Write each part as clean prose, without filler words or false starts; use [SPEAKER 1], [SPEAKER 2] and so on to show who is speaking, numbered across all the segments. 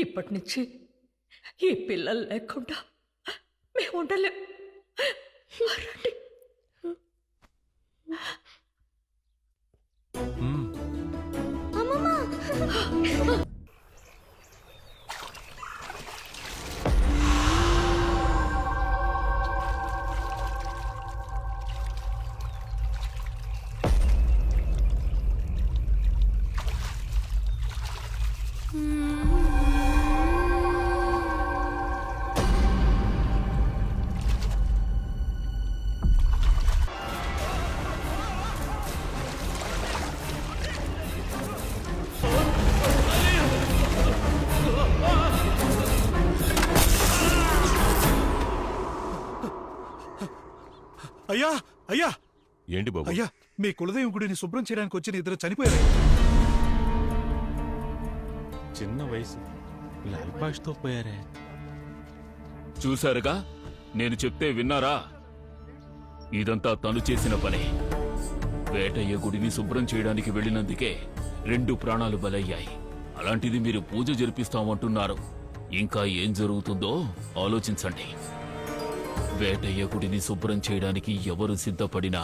[SPEAKER 1] ఇప్పటి నుంచి ఈ పిల్లలు లేకుండా మేము ఉండలేం. రండి.
[SPEAKER 2] అయ్యా అయ్యా
[SPEAKER 3] ఏంటి బాబు?
[SPEAKER 2] అయ్యా, మీ కులదైవం గుడిని శుభ్రం చేయడానికి వచ్చిన ఇద్దరు చనిపోయారు.
[SPEAKER 3] చిన్న వయసు లాల్బాష్తో పోయారే.
[SPEAKER 4] చూశారుగా, నేను చెప్తే విన్నారా? ఇదంతా తను చేసిన పనే. వేటయ్య గుడిని శుభ్రం చేయడానికి వెళ్ళినందుకే 2 ప్రాణాలు బలయ్యాయి. అలాంటిది మీరు పూజ జరిపిస్తామంటున్నారు. ఇంకా ఏం జరుగుతుందో ఆలోచించండి. వేటయ్య గుడిని శుభ్రం చేయడానికి ఎవరు సిద్ధపడినా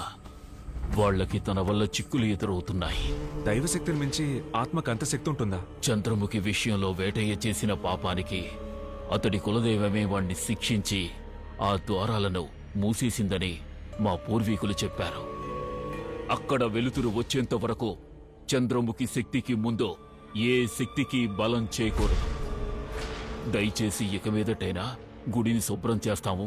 [SPEAKER 4] వాళ్లకి తన వల్ల చిక్కులు ఎదురవుతున్నాయి.
[SPEAKER 5] దైవశక్తిని మించి ఆత్మకు అంత శక్తి ఉంటుందా?
[SPEAKER 4] చంద్రముఖి విషయంలో వేటయ్య చేసిన పాపానికి అతడి కులదైవమే వాణ్ణి శిక్షించి ఆ ద్వారాలను మూసేసిందని మా పూర్వీకులు చెప్పారు. అక్కడ వెలుతురు వచ్చేంత వరకు చంద్రముఖి శక్తికి ముందు ఏ శక్తికి బలం చేయకూడదు. దయచేసి ఇక మీదటైనా గుడిని శుభ్రం చేస్తాము,